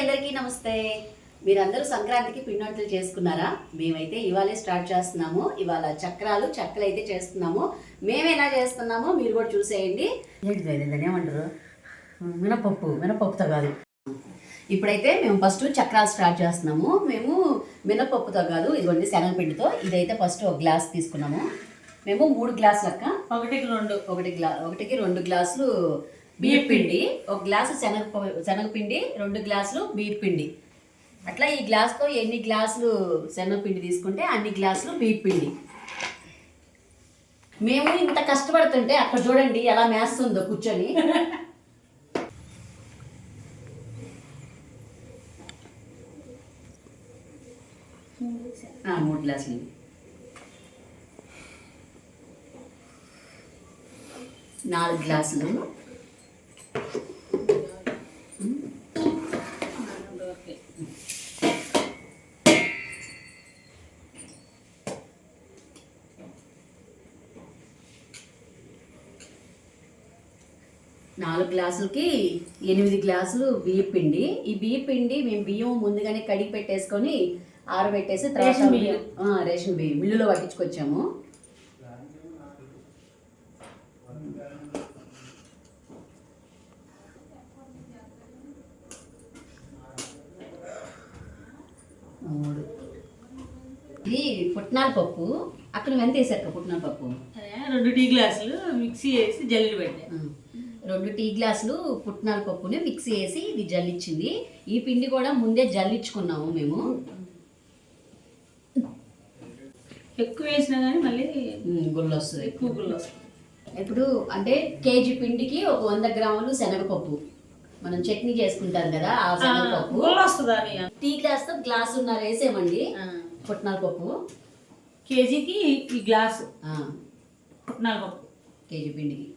అందరికీ నమస్తే. మీరందరూ సంక్రాంతికి పిండి వంటలు చేసుకున్నారా? మేమైతే ఇవాళే స్టార్ట్ చేస్తున్నాము. ఇవాళ చక్కలు అయితే చేస్తున్నాము. మేము ఎలా చేస్తున్నామో మీరు కూడా చూసేయండి. ఏంటిది ఏమంటారు? మినపప్పుతో కాదు. ఇప్పుడైతే మేము ఫస్ట్ చక్రాలు స్టార్ట్ చేస్తున్నాము. మేము మినపప్పుతో కాదు, ఇదిగోండి శనగపిండితో. ఇదైతే ఫస్ట్ ఒక గ్లాస్ తీసుకున్నాము. మేము 3 గ్లాసులు అక్క, ఒకటికి 2 గ్లాసులు బియ్యం పిండి, 1 గ్లాసు శనగపిండి, 2 గ్లాసులు బియ్యం పిండి. అట్లా ఈ గ్లాస్తో ఎన్ని గ్లాసులు శనగపిండి తీసుకుంటే అన్ని గ్లాసులు బియ్యం పిండి. మేము ఇంత కష్టపడుతుంటే అక్కడ చూడండి ఎలా మేస్తుందో కూర్చొని. 3 గ్లాసులు, 4 గ్లాసులు, 4 గ్లాసులకి 8 గ్లాసులు బియ్యం పిండి. ఈ బియ్యం పిండి మేము బియ్యం ముందుగానే కడిగి పెట్టేసుకొని ఆరబెట్టేసి రేషన్ బియ్యం మిల్లులో పట్టించుకొచ్చాము. ఇది పుట్నాల పప్పు. అక్కడ నువ్వు ఎంత వేసారు పుట్నాల పప్పు? 2 టీ గ్లాసులు మిక్సీ వేసి జల్లి పెట్టా. 2 టీ గ్లాసులు పుట్నాల పప్పుని మిక్సీ వేసి ఇది జల్లిచ్చింది. ఈ పిండి కూడా ముందే జల్లించుకున్నాము మేము. ఎక్కువ వేసినా కానీ మళ్ళీ గుళ్ళు వస్తుంది, ఎక్కువ గుళ్ళు వస్తుంది. ఇప్పుడు అంటే కేజీ పిండికి ఒక 100 గ్రాములు శనగపప్పు, మనం చట్నీ చేసుకుంటాం కదా ఆ శనగపప్పు వస్తుంది. టీ గ్లాస్తో గ్లాసున్నర వేసేమండి పుట్నాల పప్పు. కేజీకి ఈ గ్లాసు పుట్నాల పప్పు కేజీ పిండికి.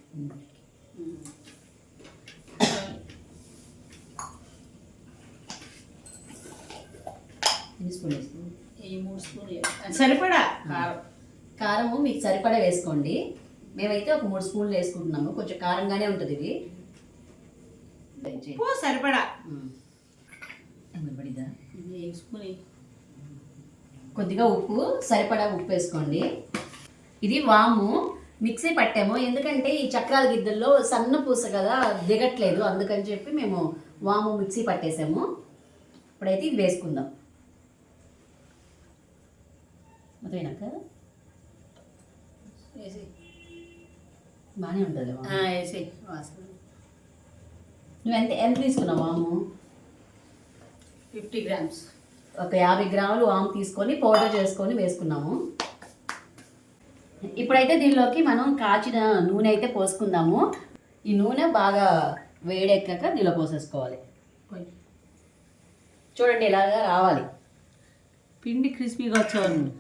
ఎన్ని స్పూన్లు వేస్తాం? ఈ 3 స్పూన్లు సరిపడా కారం. కారము మీకు సరిపడా వేసుకోండి. మేమైతే ఒక 3 స్పూన్లు వేసుకుంటున్నాము. కొంచెం కారంగానే ఉంటుంది ఇది. సరిపడా పడిద్దా? స్పూన్ కొద్దిగా ఉప్పు, సరిపడా ఉప్పు వేసుకోండి. ఇది వాము మిక్సీ పట్టాము. ఎందుకంటే ఈ చక్రాల గిద్దల్లో సన్న పూస కదా దిగట్లేదు, అందుకని చెప్పి మేము వాము మిక్సీ పట్టేసాము. ఇప్పుడైతే ఇది వేసుకుందాం. అదేనాక బాగానే ఉంటుంది వేసి. నువ్వు ఎంత తీసుకున్నావు వాము? 50 గ్రామ్స్. ఒక 50 గ్రాములు వాము తీసుకొని పౌడర్ చేసుకొని వేసుకున్నాము. ఇప్పుడైతే దీనిలోకి మనం కాచిన నూనె అయితే పోసుకుందాము. ఈ నూనె బాగా వేడెక్కాక దీనిలో పోసేసుకోవాలి. చూడండి ఇలాగా రావాలి. పిండి క్రిస్పీగా వచ్చేవాళ్ళు.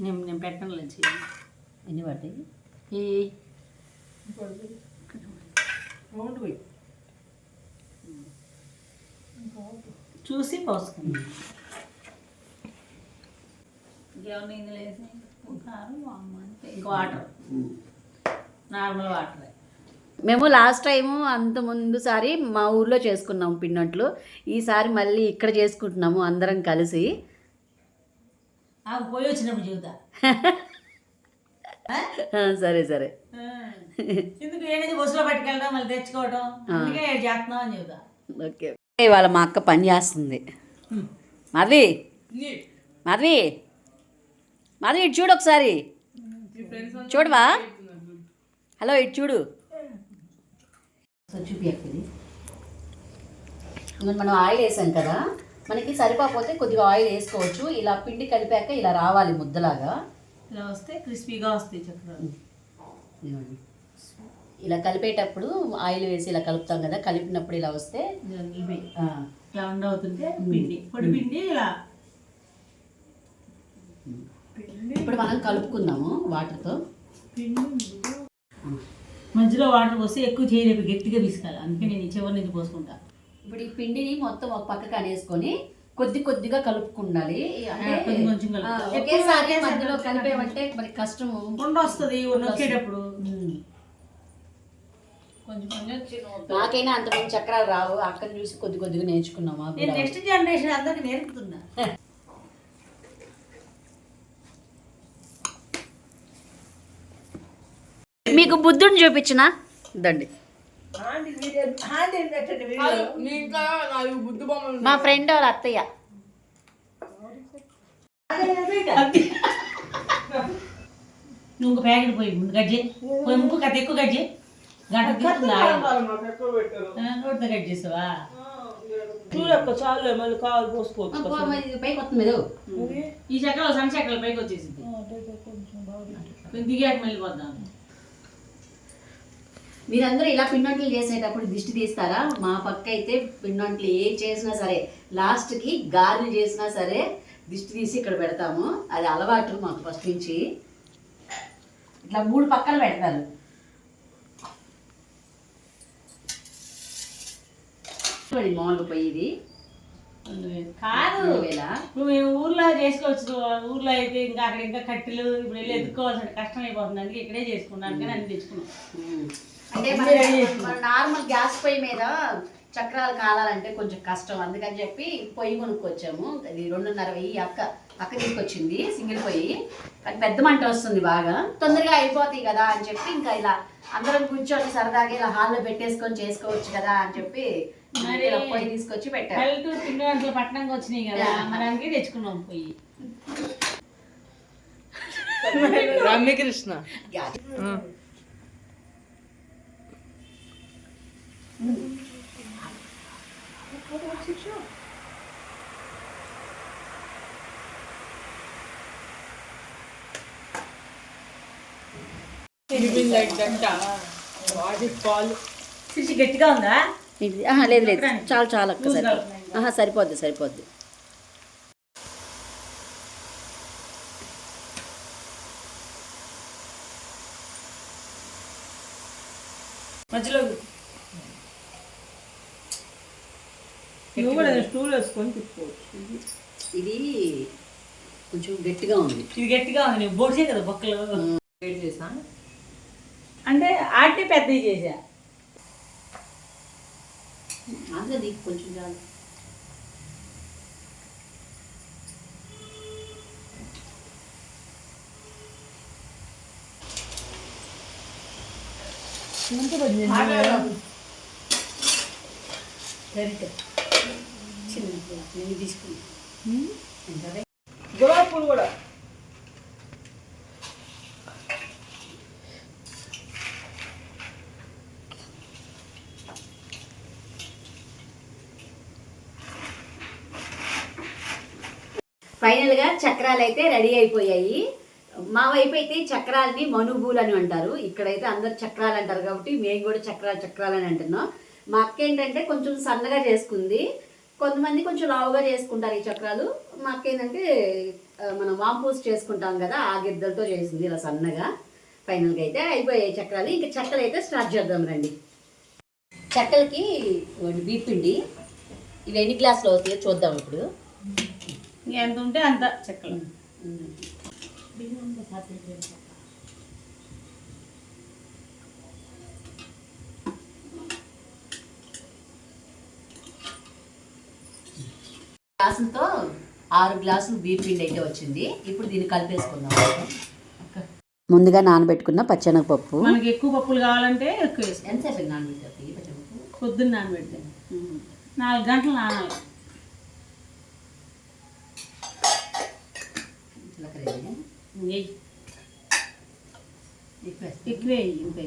నేను పెట్టను లేదు. ఎన్ని పడతాయి? చూసి పోసుకుంది. ఇంకేమన్నా ఇందులో వేసి కారం ఇంకా వాటర్, నార్మల్ వాటర్. మేము లాస్ట్ టైము అంత ముందుసారి మా ఊర్లో చేసుకున్నాము పిండొంటలు. ఈసారి మళ్ళీ ఇక్కడ చేసుకుంటున్నాము అందరం కలిసి. పోయి వచ్చినప్పుడు చెబుతా. సరే సరే. ఎందుకు ఏదైతే బస్సులో పట్టుకెళ్ళడం మళ్ళీ తెచ్చుకోవడం, అందుకే చేస్తున్నాం అని చెబుతా. ఓకే. ఇవాళ మా అక్క పని చేస్తుంది. మాధవి మాధవి మాధవి ఇటు చూడు ఒకసారి. చూడవా? హలో ఇటు చూడు. చూపియక్కది. మనం ఆయిల్ వేసాం కదా, మనకి సరిపోతే కొద్దిగా ఆయిల్ వేసుకోవచ్చు. ఇలా పిండి కలిపాక ఇలా రావాలి ముద్దలాగా. ఇలా వస్తే క్రిస్పీగా వస్తాయి చక్రాలు. ఇలా కలిపేటప్పుడు ఆయిల్ వేసి ఇలా కలుపుతాం కదా, కలిపినప్పుడు ఇలా వస్తే ఇలా అవుతుంటే పిండి పొడి పిండి ఇలా. ఇప్పుడు మనం కలుపుకుందాము వాటర్తో. మధ్యలో వాటర్ పోసి ఎక్కువ చేయలేపు, గట్టిగా పిసుకాలి. అందుకే నేను ఈ చివరి నుంచి పోసుకుంటా. ఇప్పుడు ఈ పిండిని మొత్తం ఒక పక్కకు అనేసుకొని కొద్దిగా కలుపుకుండాలి. ఒకేసారి మధ్యలో కలిపేమంటే మరి కష్టము, వస్తుంది నొక్కేటప్పుడు. కొంచెం కొంచెం చిన్న నాకైనా అంతమంది చక్రాలు రావు, అక్కని చూసి కొద్ది కొద్దిగా నేర్చుకున్నామా. నేను నెక్స్ట్ జనరేషన్ అందరికి నేర్పుతున్నా. మీకు బుద్ధుని చూపించిన దండి. మా ఫ్రెండ్ వాళ్ళ అత్తయ్య. నువ్వు ప్యాకెట్ పోయి ముందు గజ్జే పోయి ముక్కు కథ ఎక్కువ గజ్జే గంట తీస్తుందా కట్ చేసావా? చాలు మళ్ళీ కావాలి పోసుకోవచ్చు. పైకి వస్తుంది ఏదో. ఈ చక్రాలు సన్న చక్రాలు పైకి వచ్చేసింది, కొంచెం దిగాక మళ్ళీ పోద్దాం. మీరందరూ ఇలా పిండొంటలు చేసేటప్పుడు దిష్టి తీస్తారా? మా పక్క అయితే పిండొంటలు ఏం చేసినా సరే లాస్ట్కి గారెలు చేసినా సరే దిష్టి తీసి ఇక్కడ పెడతాము. అది అలవాటు మాకు ఫస్ట్ నుంచి. ఇట్లా 3 పక్కలు పెడతారు. మామూలుగా పోయి ఇది కాదు, నువ్వు మేము ఊర్లో చేసుకోవచ్చు. ఊర్లో అయితే ఇంకా అక్కడ ఇంకా కట్టెలు ఇప్పుడు వెళ్ళి ఎత్తుకోవాల్సిన కష్టం అయిపోతుంది. అందుకే ఇక్కడే చేసుకున్నాను, కానీ అన్ని తెచ్చుకున్నాం. అంటే మన నార్మల్ గ్యాస్ పొయ్యి మీద చక్రాలు కాలాలంటే కొంచెం కష్టం, అందుకని చెప్పి పొయ్యి కొనుక్కొచ్చాము. అది 2.5 అక్క తీసుకొచ్చింది సింగిల్ పొయ్యి. అది పెద్ద మంట వస్తుంది, బాగా తొందరగా అయిపోతాయి కదా అని చెప్పి ఇంకా ఇలా అందరం కూర్చొని సరదాగా ఇలా హాల్లో పెట్టేసుకొని చేసుకోవచ్చు కదా అని చెప్పి పొయ్యి తీసుకొచ్చి పెట్టారు. పల్లెటూరు పిండి వంటలు పట్టణంకి వచ్చినాయి కదా, మరి అందుకే తెచ్చుకున్నాం పొయ్యి. రమ్యకృష్ణ సిసి గట్టిగా ఉందా? లేదు లేదు, చాలా అక్క సరిపోద్ది. మధ్యలో స్టూల్ వేసుకొని తిప్పుకోవచ్చు. ఇది కొంచెం గట్టిగా ఉంది. ఇది గట్టిగా ఉంది, నేను బోర్సే కదా బొక్కలు చేసా అంటే ఆటే పెద్దవి చేసా. అది కొంచెం చాలు. చిన్న తీసుకున్నా గులాబీ పూలు కూడా ఫైనల్గా చక్రాలు అయితే రెడీ అయిపోయాయి. మా వైపు అయితే చక్రాలని మనుబూలు అని అంటారు, ఇక్కడైతే అందరు చక్రాలు అంటారు కాబట్టి మేము కూడా చక్రాలు అని అంటున్నాం. మా అక్క ఏంటంటే కొంచెం సన్నగా చేసుకుంది, కొంతమంది కొంచెం లావుగా చేసుకుంటారు ఈ చక్రాలు. మా అక్క ఏంటంటే మనం వాంపూస్ చేసుకుంటాం కదా, ఆ గిద్దలతో చేసింది ఇలా సన్నగా. ఫైనల్గా అయితే అయిపోయాయి చక్రాలు. ఇంకా చెక్కలు అయితే స్టార్ట్ చేద్దాం రండి. చెక్కలకి బీపిండి ఇవి ఎన్ని గ్లాసులు అవుతాయో చూద్దాం ఇప్పుడు. ఎంత ఉంటే అంత చెక్కలు. గ్లాసులతో 6 గ్లాసులు బియ్యం పిండి అయితే వచ్చింది. ఇప్పుడు దీన్ని కలిపేసుకుందాం. ముందుగా నానబెట్టుకున్న పచ్చెనగపప్పు. మనకి ఎక్కువ పప్పులు కావాలంటే ఎక్కువ వేసుకో. ఎంతసేపు నానబెట్టాలి పచ్చెనగపప్పు? పొద్దున్న నానబెడితే 4 గంటలు నానాలి. ఎక్కువే ఇంకా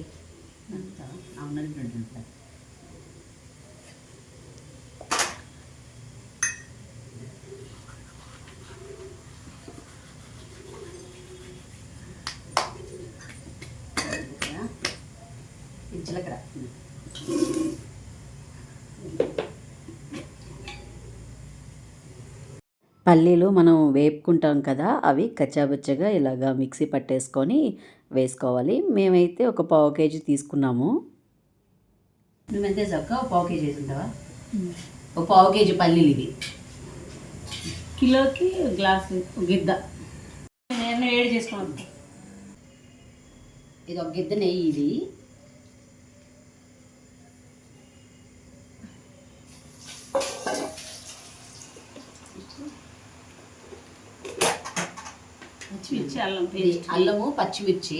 జీలకర్ర పల్లీలు మనం వేపుకుంటాం కదా, అవి కచ్చాబచ్చగా ఇలాగా మిక్సీ పట్టేసుకొని వేసుకోవాలి. మేమైతే ఒక 1/2 కేజీ తీసుకున్నాము. నువ్వు ఎంత వేసావు? 1/2 కేజీ వేసుకుంటావా? ఒక 1/2 కేజీ పల్లీలు ఇవి. కిలోకి గ్లాసు గిద్ద నేను వేడి చేసుకోవాలి. ఇది ఒక గిద్ద నెయ్యి. ఇది పచ్చిమిర్చి అల్లం ఇది పేస్ట్ అల్లము పచ్చిమిర్చి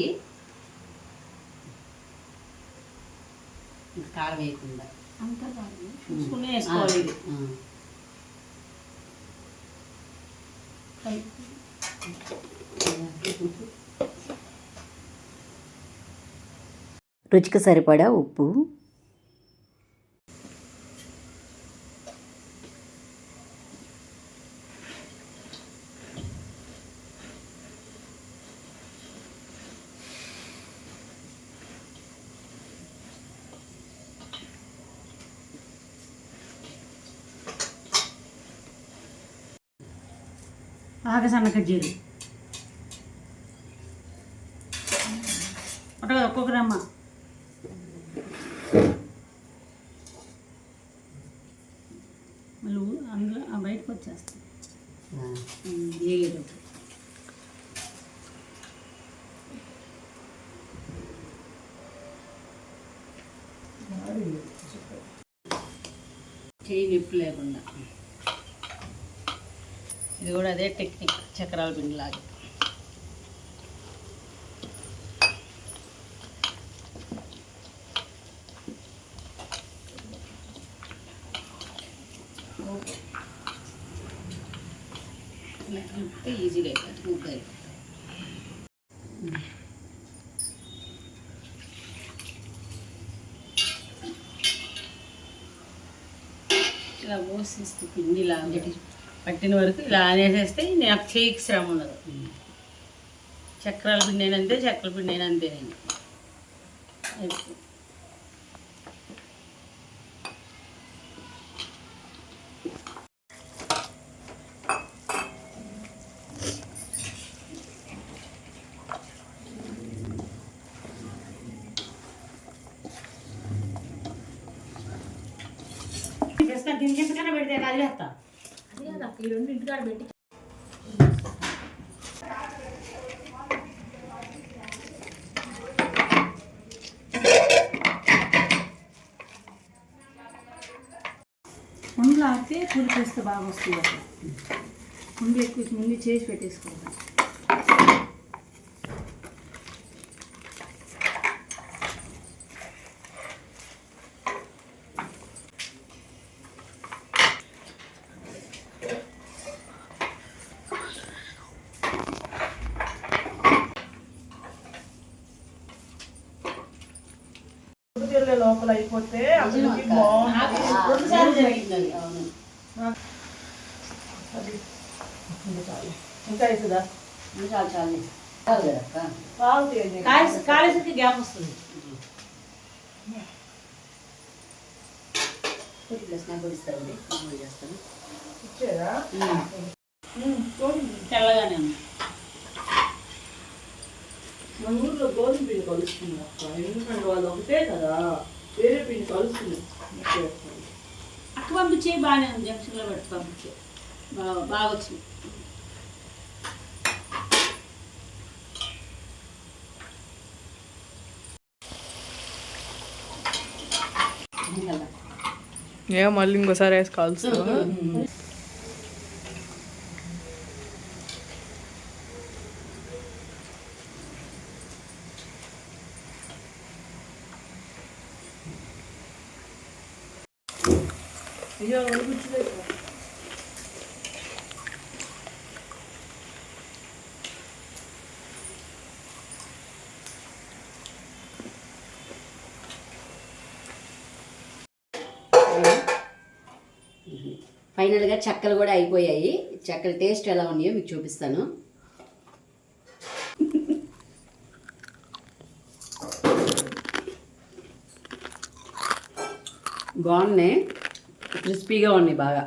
కారం వేయకుండా అంతా కాదు చూసుకుని వేసుకోవాలి ఇది రుచికి సరిపడా ఉప్పు, బాగా సన్నగా జీరు ఒకటి ఒక్కొక్క రమ్మ మళ్ళీ అందులో బయటకు వచ్చేస్తాయి వేగేటప్పుడు చేయి నిప్పు లేకుండా ఇది కూడా అదే టెక్నిక్ చక్రాల పిండి లాగా ఈజీగా అయిపోతుంది ముద్ద అయిపోతుంది ఇలా పోసేస్తే పిండి ఇలా పట్టిన వరకు ఇలా అనేసేస్తే నాకు చేయికి శ్రమ ఉండదు చక్రాల పిండి అయినా అంతే చక్రాల పిండి అయినా అంతే నేను దించేసుకన్నా పెడితే అది వేస్తా ఈ రెండు ఇంటికాడ పెట్టి ముందు ఆడితే పూరి చేస్తే బాగా వస్తుంది అసలు ముందు ఎక్కువ ముందు చేసి పెట్టేసుకోవాలి లోపల అయిపోతే రెండుసార్లు జరిగింది అవును ఇంకా అవుతుందా చాలు చాలు బాగుంది కాలేజీకి గ్యాప్ వస్తుంది చేస్తాను ఇచ్చేదా తెల్లగానే ఉంది మన ఊర్లో గోధుమ పిండి కలుస్తుంది అక్క ఎందుకంటే వాళ్ళు ఒకటే కదా వేరే పిండి కలుస్తుంది అక్క పంపించే బాగానే ఉంది జంక్షన్లో పెట్టి పంపించే బాగా వచ్చింది ఏ మళ్ళీ ఇంకోసారి వేసి కాల్చుతావా అయ్యో కూర్చోలేదు ఫైనల్గా చెక్కలు కూడా అయిపోయాయి చెక్కల టేస్ట్ ఎలా ఉన్నాయో మీకు చూపిస్తాను బాగున్నాయి క్రిస్పీగా ఉన్నాయి బాగా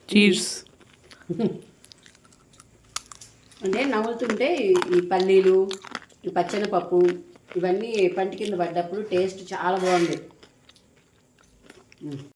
చీర్స్ అంటే నవ్వుతుంటే ఈ పల్లీలు ఈ పచ్చెనపప్పు ఇవన్నీ పంటి కింద పడ్డప్పుడు టేస్ట్ చాలా బాగుంది